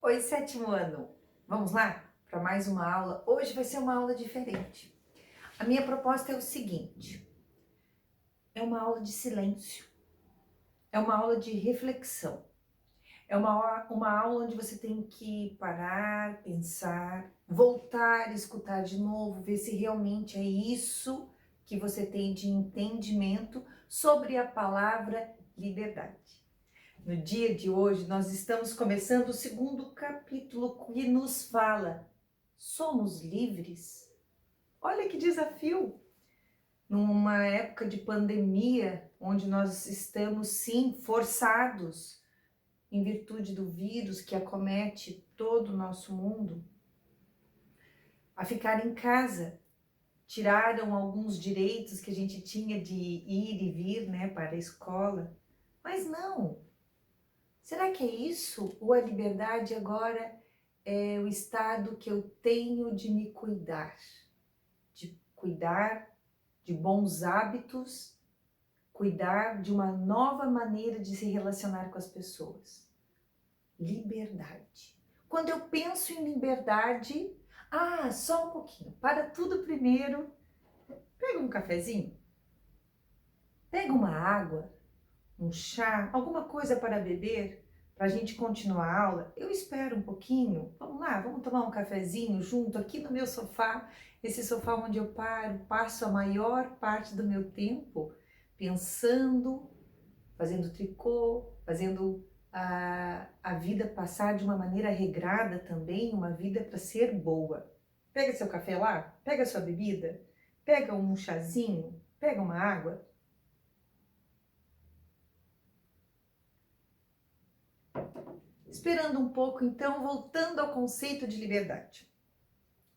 Oi, sétimo ano. Vamos lá para mais uma aula? Hoje vai ser uma aula diferente. A minha proposta é o seguinte: é uma aula de silêncio, é uma aula de reflexão, é uma aula onde você tem que parar, pensar, voltar, escutar de novo, ver se realmente é isso que você tem de entendimento sobre a palavra liberdade. No dia de hoje, nós estamos começando o segundo capítulo que nos fala: somos livres? Olha que desafio! Numa época de pandemia, onde nós estamos, sim, forçados, em virtude do vírus que acomete todo o nosso mundo, a ficar em casa. Tiraram alguns direitos que a gente tinha de ir e vir, né, para a escola. Mas não! Será que é isso? Ou a liberdade agora é o estado que eu tenho de me cuidar? De cuidar de bons hábitos, cuidar de uma nova maneira de se relacionar com as pessoas. Liberdade. Quando eu penso em liberdade, só um pouquinho, para tudo primeiro, pega um cafezinho, pega uma água, um chá, alguma coisa para beber, para a gente continuar a aula. Eu espero um pouquinho, vamos lá, vamos tomar um cafezinho junto aqui no meu sofá, esse sofá onde eu passo a maior parte do meu tempo pensando, fazendo tricô, fazendo a vida passar de uma maneira regrada também, uma vida para ser boa. Pega seu café lá, pega sua bebida, pega um chazinho, pega uma água. Esperando um pouco, então, voltando ao conceito de liberdade.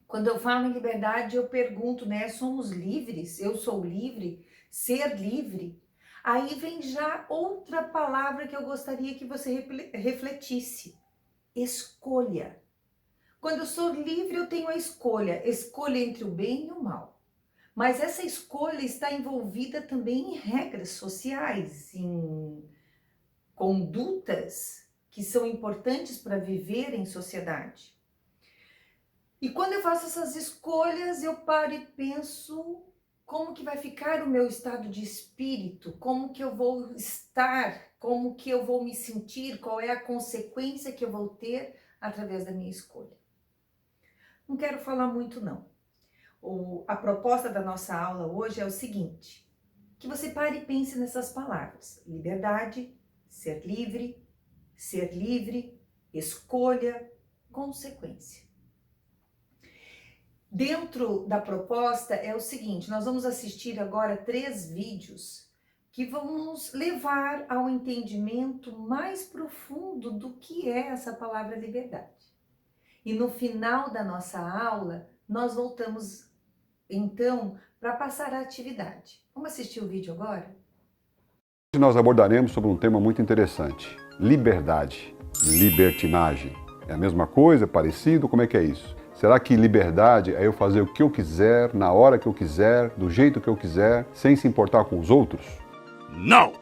Quando eu falo em liberdade, eu pergunto, né? Somos livres? Eu sou livre? Ser livre? Aí vem já outra palavra que eu gostaria que você refletisse. Escolha. Quando eu sou livre, eu tenho a escolha. Escolha entre o bem e o mal. Mas essa escolha está envolvida também em regras sociais, em condutas que são importantes para viver em sociedade. E quando eu faço essas escolhas, eu paro e penso como que vai ficar o meu estado de espírito, como que eu vou estar, como que eu vou me sentir, qual é a consequência que eu vou ter através da minha escolha. Não quero falar muito não. A proposta da nossa aula hoje é o seguinte: que você pare e pense nessas palavras: liberdade, ser livre, escolha, consequência. Dentro da proposta é o seguinte: nós vamos assistir agora 3 vídeos que vão nos levar ao entendimento mais profundo do que é essa palavra liberdade. E no final da nossa aula, nós voltamos então para passar a atividade. Vamos assistir o vídeo agora? Hoje nós abordaremos sobre um tema muito interessante: liberdade, libertinagem. É a mesma coisa, parecido? Como é que é isso? Será que liberdade é eu fazer o que eu quiser, na hora que eu quiser, do jeito que eu quiser, sem se importar com os outros? Não!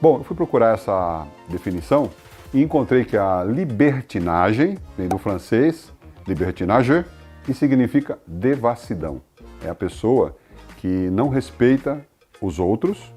Bom, eu fui procurar essa definição e encontrei que a libertinagem vem do francês libertinage, que significa devassidão. É a pessoa que não respeita os outros,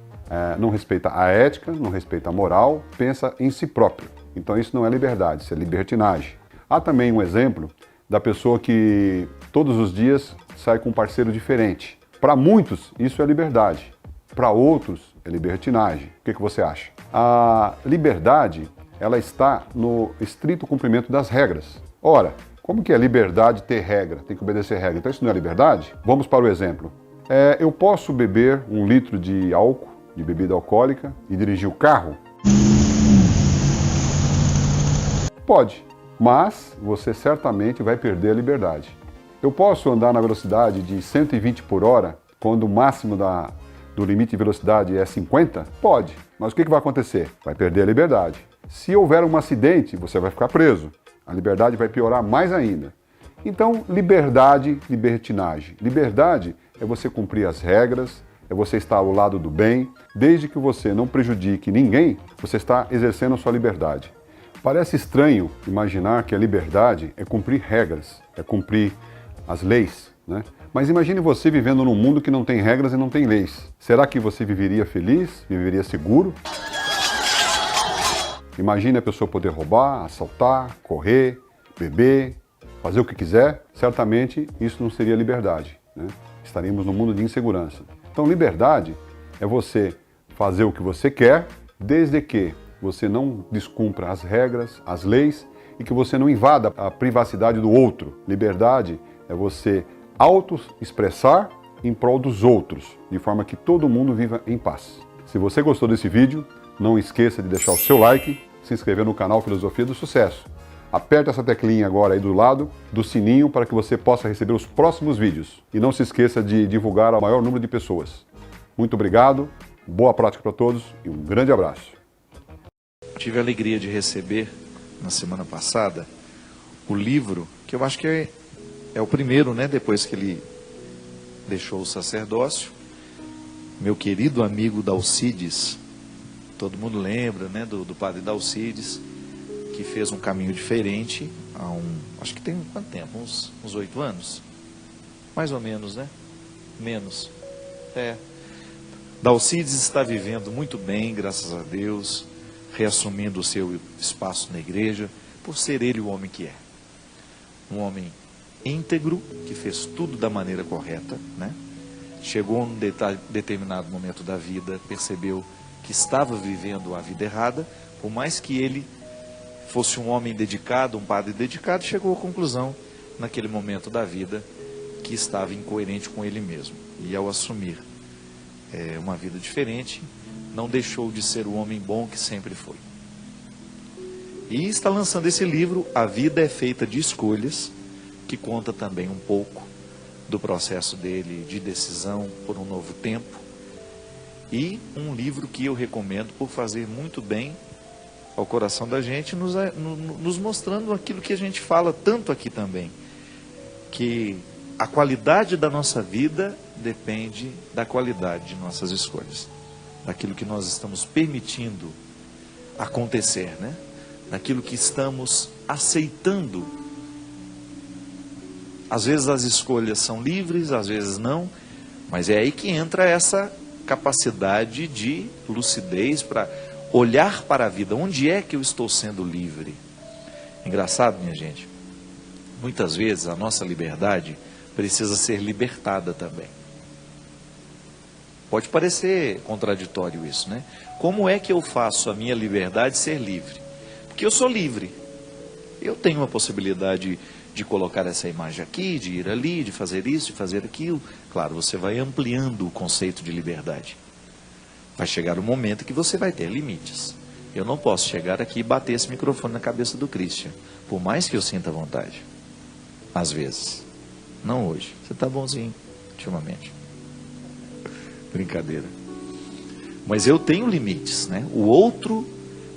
não respeita a ética, não respeita a moral, pensa em si próprio. Então isso não é liberdade, isso é libertinagem. Há também um exemplo da pessoa que todos os dias sai com um parceiro diferente. Para muitos isso é liberdade, para outros é libertinagem. O que você acha? A liberdade, ela está no estrito cumprimento das regras. Ora, como que é liberdade ter regra? Tem que obedecer regra. Então isso não é liberdade? Vamos para o exemplo. Eu posso beber 1 litro de álcool, de bebida alcoólica, e dirigir o carro? Pode, mas você certamente vai perder a liberdade. Eu posso andar na velocidade de 120 por hora, quando o máximo do limite de velocidade é 50? Pode, mas o que vai acontecer? Vai perder a liberdade. Se houver um acidente, você vai ficar preso. A liberdade vai piorar mais ainda. Então, liberdade, libertinagem. Liberdade é você cumprir as regras, é você estar ao lado do bem, desde que você não prejudique ninguém, você está exercendo a sua liberdade. Parece estranho imaginar que a liberdade é cumprir regras, é cumprir as leis, né? Mas imagine você vivendo num mundo que não tem regras e não tem leis. Será que você viveria feliz? Viveria seguro? Imagine a pessoa poder roubar, assaltar, correr, beber, fazer o que quiser. Certamente isso não seria liberdade, né? Estaríamos num mundo de insegurança. Então liberdade é você fazer o que você quer, desde que você não descumpra as regras, as leis e que você não invada a privacidade do outro. Liberdade é você auto-expressar em prol dos outros, de forma que todo mundo viva em paz. Se você gostou desse vídeo, não esqueça de deixar o seu like, se inscrever no canal Filosofia do Sucesso. Aperte essa teclinha agora aí do lado do sininho para que você possa receber os próximos vídeos. E não se esqueça de divulgar ao maior número de pessoas. Muito obrigado, boa prática para todos e um grande abraço. Tive a alegria de receber, na semana passada, o livro, que eu acho que é o primeiro, né, depois que ele deixou o sacerdócio. Meu querido amigo Dalcides, todo mundo lembra, né, do padre Dalcides, que fez um caminho diferente acho que tem quanto tempo? Uns 8 anos? Mais ou menos, né? Menos. Dalcides está vivendo muito bem, graças a Deus, reassumindo o seu espaço na igreja, por ser ele o homem que é. Um homem íntegro, que fez tudo da maneira correta, né? Chegou num determinado momento da vida, percebeu que estava vivendo a vida errada, por mais que ele fosse um homem dedicado, um padre dedicado, chegou à conclusão, naquele momento da vida, que estava incoerente com ele mesmo. E ao assumir uma vida diferente, não deixou de ser o homem bom que sempre foi. E está lançando esse livro, A Vida é Feita de Escolhas, que conta também um pouco do processo dele de decisão por um novo tempo. E um livro que eu recomendo por fazer muito bem ao coração da gente, nos mostrando aquilo que a gente fala tanto aqui também, que a qualidade da nossa vida depende da qualidade de nossas escolhas, daquilo que nós estamos permitindo acontecer, né? Daquilo que estamos aceitando. Às vezes as escolhas são livres, às vezes não, mas é aí que entra essa capacidade de lucidez para olhar para a vida. Onde é que eu estou sendo livre? Engraçado, minha gente, muitas vezes a nossa liberdade precisa ser libertada também. Pode parecer contraditório isso, né? Como é que eu faço a minha liberdade ser livre? Porque eu sou livre. Eu tenho a possibilidade de colocar essa imagem aqui, de ir ali, de fazer isso, de fazer aquilo. Claro, você vai ampliando o conceito de liberdade. Vai chegar um momento que você vai ter limites. Eu não posso chegar aqui e bater esse microfone na cabeça do Christian, por mais que eu sinta vontade. Às vezes. Não hoje. Você está bonzinho, ultimamente. Brincadeira. Mas eu tenho limites, né? O outro,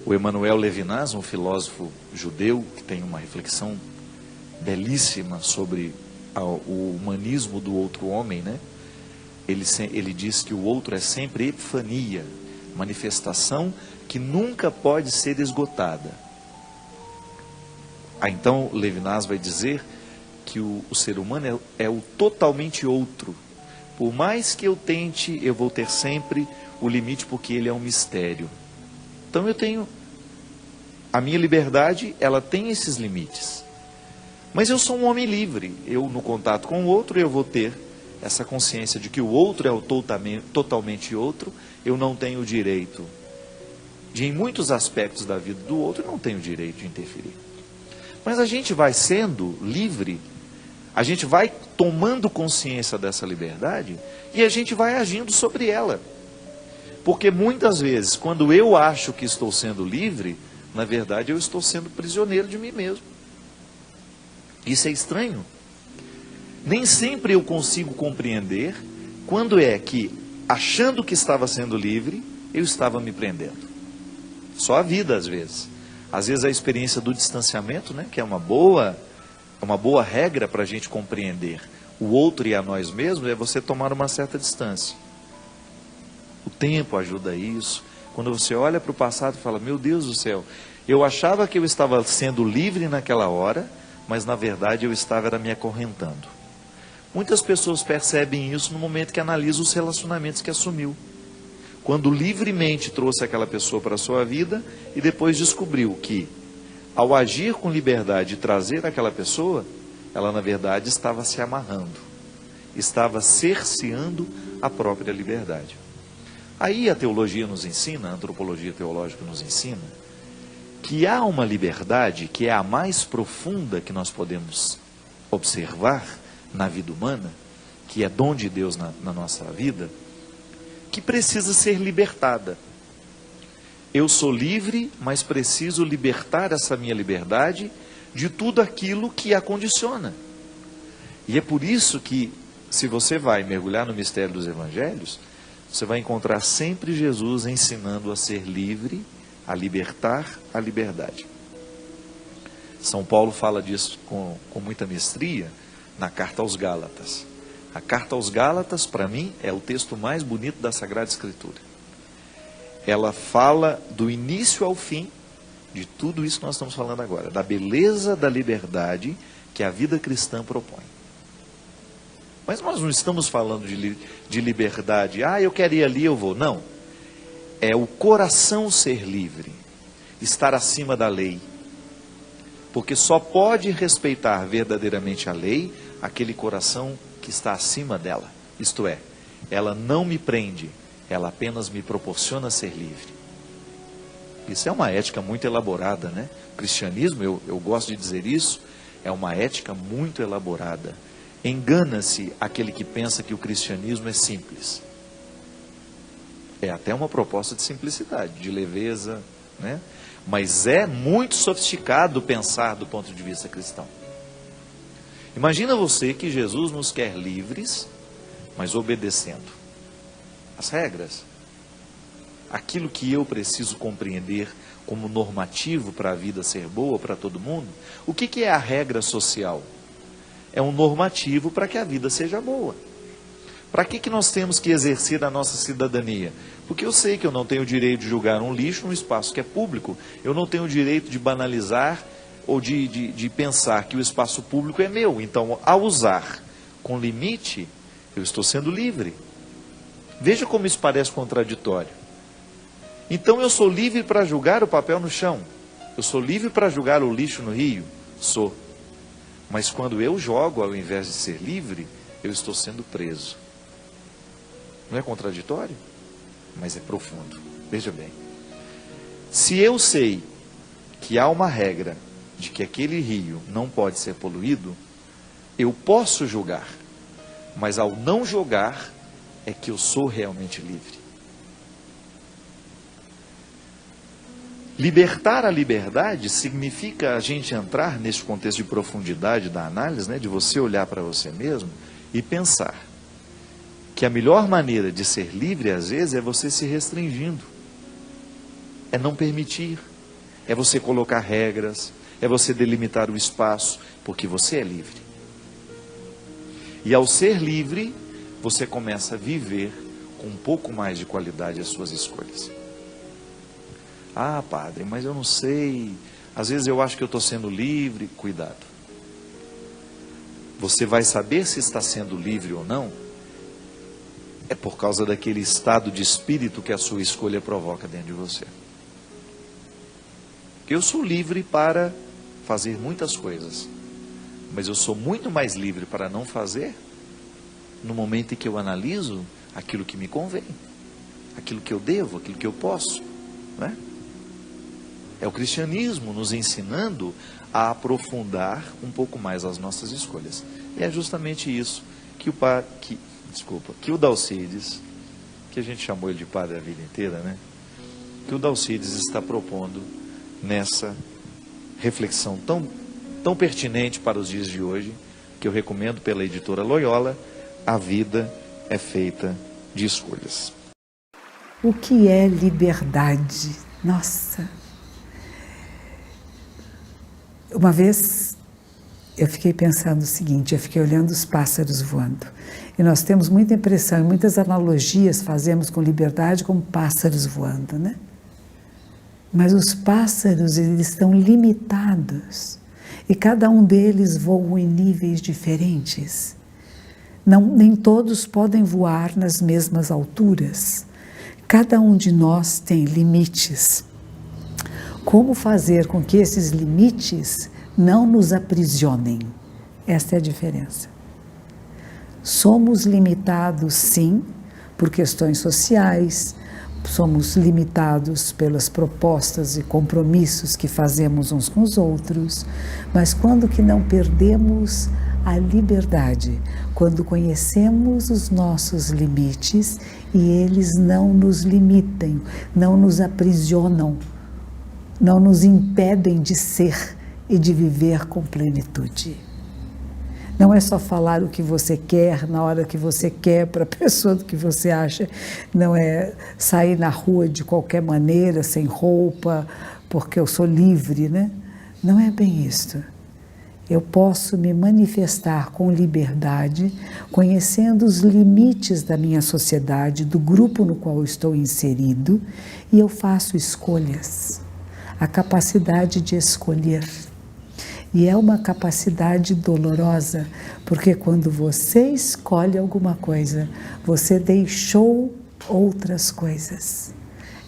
o Emmanuel Levinas, um filósofo judeu, que tem uma reflexão belíssima sobre o humanismo do outro homem, né? Ele diz que o outro é sempre epifania, manifestação que nunca pode ser esgotada. Então Levinas vai dizer que o ser humano é o totalmente outro. Por mais que eu tente, eu vou ter sempre o limite, porque ele é um mistério. Então eu tenho a minha liberdade, ela tem esses limites. Mas eu sou um homem livre. Eu, no contato com o outro, eu vou ter essa consciência de que o outro é o totalmente outro. Eu não tenho o direito de, em muitos aspectos da vida do outro, eu não tenho o direito de interferir. Mas a gente vai sendo livre, a gente vai tomando consciência dessa liberdade e a gente vai agindo sobre ela. Porque muitas vezes, quando eu acho que estou sendo livre, na verdade eu estou sendo prisioneiro de mim mesmo. Isso é estranho. Nem sempre eu consigo compreender quando é que, achando que estava sendo livre, eu estava me prendendo. Só a vida, às vezes. Às vezes a experiência do distanciamento, né, que é uma boa regra para a gente compreender o outro e a nós mesmos, é você tomar uma certa distância. O tempo ajuda isso, Quando você olha para o passado e fala, meu Deus do céu, eu achava que eu estava sendo livre naquela hora, mas na verdade eu estava me acorrentando. Muitas pessoas percebem isso no momento que analisam os relacionamentos que assumiu. Quando livremente trouxe aquela pessoa para a sua vida e depois descobriu que, ao agir com liberdade e trazer aquela pessoa, ela na verdade estava se amarrando, estava cerceando a própria liberdade. Aí a teologia nos ensina, a antropologia teológica nos ensina, que há uma liberdade que é a mais profunda que nós podemos observar na vida humana, que é dom de Deus na nossa vida, que precisa ser libertada. Eu sou livre, mas preciso libertar essa minha liberdade de tudo aquilo que a condiciona. E é por isso que, se você vai mergulhar no mistério dos evangelhos, você vai encontrar sempre Jesus ensinando a ser livre, a libertar a liberdade. São Paulo fala disso com muita mestria na carta aos Gálatas. A carta aos Gálatas, para mim, é o texto mais bonito da Sagrada Escritura. Ela fala do início ao fim de tudo isso que nós estamos falando agora, da beleza da liberdade que a vida cristã propõe. Mas nós não estamos falando de liberdade, eu quero ir ali, eu vou. Não. É o coração ser livre, estar acima da lei. Porque só pode respeitar verdadeiramente a lei aquele coração que está acima dela. Isto é, ela não me prende, ela apenas me proporciona ser livre. Isso é uma ética muito elaborada, né? O cristianismo, eu gosto de dizer isso, é uma ética muito elaborada. Engana-se aquele que pensa que o cristianismo é simples. É até uma proposta de simplicidade, de leveza, né? Mas é muito sofisticado pensar do ponto de vista cristão. Imagina você que Jesus nos quer livres, mas obedecendo as regras. Aquilo que eu preciso compreender como normativo para a vida ser boa para todo mundo. O que é a regra social? É um normativo para que a vida seja boa. Para que nós temos que exercer a nossa cidadania? Porque eu sei que eu não tenho o direito de julgar um lixo num espaço que é público. Eu não tenho o direito de banalizar ou de pensar que o espaço público é meu. Então, ao usar com limite, eu estou sendo livre. Veja como isso parece contraditório. Então, eu sou livre para julgar o papel no chão. Eu sou livre para julgar o lixo no rio? Sou. Mas quando eu jogo, ao invés de ser livre, eu estou sendo preso. Não é contraditório? Mas é profundo. Veja bem. Se eu sei que há uma regra de que aquele rio não pode ser poluído, eu posso julgar. Mas ao não julgar, é que eu sou realmente livre. Libertar a liberdade significa a gente entrar nesse contexto de profundidade da análise, né, de você olhar para você mesmo e pensar que a melhor maneira de ser livre, às vezes, é você se restringindo. É não permitir. É você colocar regras. É você delimitar o espaço. Porque você é livre. E ao ser livre, você começa a viver com um pouco mais de qualidade as suas escolhas. Padre, mas eu não sei. Às vezes eu acho que eu estou sendo livre. Cuidado. Você vai saber se está sendo livre ou não é por causa daquele estado de espírito que a sua escolha provoca dentro de você. Eu sou livre para fazer muitas coisas, mas eu sou muito mais livre para não fazer no momento em que eu analiso aquilo que me convém, aquilo que eu devo, aquilo que eu posso, né? É o cristianismo nos ensinando a aprofundar um pouco mais as nossas escolhas. E é justamente isso que o Dalcides, que a gente chamou ele de padre a vida inteira, né? Que o Dalcides está propondo nessa reflexão tão pertinente para os dias de hoje, que eu recomendo pela editora Loyola, A Vida é Feita de Escolhas. O que é liberdade? Nossa! Uma vez eu fiquei pensando o seguinte, eu fiquei olhando os pássaros voando. E nós temos muita impressão e muitas analogias fazemos com liberdade como pássaros voando, né? Mas os pássaros, eles estão limitados. E cada um deles voa em níveis diferentes. Nem todos podem voar nas mesmas alturas. Cada um de nós tem limites. Como fazer com que esses limites não nos aprisionem? Esta é a diferença. Somos limitados, sim, por questões sociais, somos limitados pelas propostas e compromissos que fazemos uns com os outros, mas quando que não perdemos a liberdade? Quando conhecemos os nossos limites e eles não nos limitem, não nos aprisionam, não nos impedem de ser e de viver com plenitude. Não é só falar o que você quer, na hora que você quer, para a pessoa do que você acha. Não é sair na rua de qualquer maneira, sem roupa, porque eu sou livre, né? Não é bem isto. Eu posso me manifestar com liberdade, conhecendo os limites da minha sociedade, do grupo no qual eu estou inserido, e eu faço escolhas. A capacidade de escolher. E é uma capacidade dolorosa, porque quando você escolhe alguma coisa, você deixou outras coisas.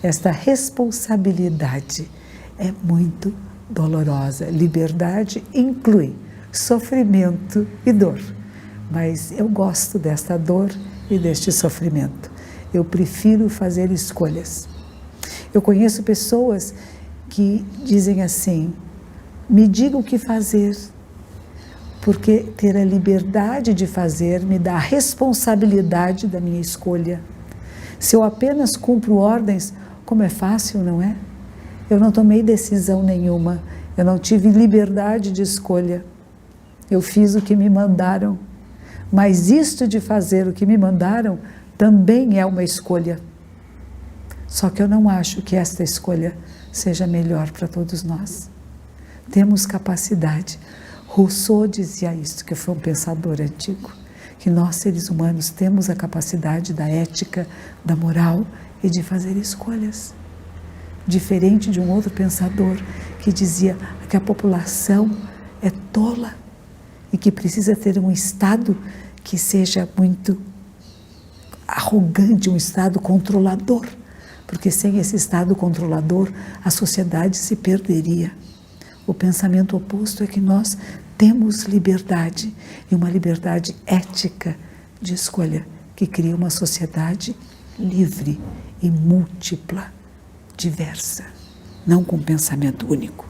Esta responsabilidade é muito dolorosa. Liberdade inclui sofrimento e dor, mas eu gosto desta dor e deste sofrimento. Eu prefiro fazer escolhas. Eu conheço pessoas que dizem assim: me diga o que fazer, porque ter a liberdade de fazer me dá a responsabilidade da minha escolha. Se eu apenas cumpro ordens, como é fácil, não é? Eu não tomei decisão nenhuma, eu não tive liberdade de escolha. Eu fiz o que me mandaram, mas isto de fazer o que me mandaram também é uma escolha. Só que eu não acho que esta escolha seja melhor para todos nós. Temos capacidade. Rousseau dizia isso, que foi um pensador antigo, que nós, seres humanos, temos a capacidade da ética, da moral e de fazer escolhas. Diferente de um outro pensador que dizia que a população é tola e que precisa ter um Estado que seja muito arrogante, um Estado controlador, porque sem esse Estado controlador a sociedade se perderia. O pensamento oposto é que nós temos liberdade, e uma liberdade ética de escolha, que cria uma sociedade livre e múltipla, diversa, não com pensamento único.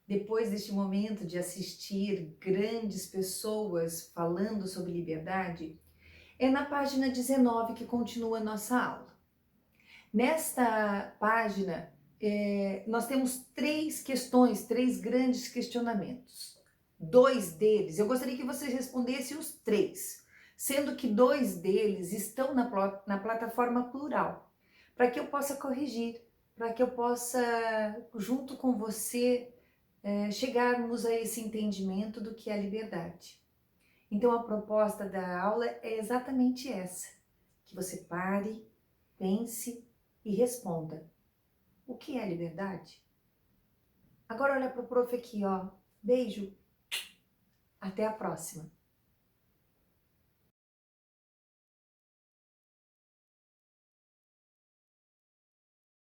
Depois deste momento de assistir grandes pessoas falando sobre liberdade, é na página 19 que continua a nossa aula. Nesta página, nós temos três questões, três grandes questionamentos. Dois deles, eu gostaria que vocês respondessem os três, sendo que dois deles estão na plataforma plural, para que eu possa corrigir, para que eu possa, junto com você, chegarmos a esse entendimento do que é a liberdade. Então a proposta da aula é exatamente essa, que você pare, pense e responda. O que é liberdade? Agora olha para o prof aqui, ó. Beijo. Até a próxima.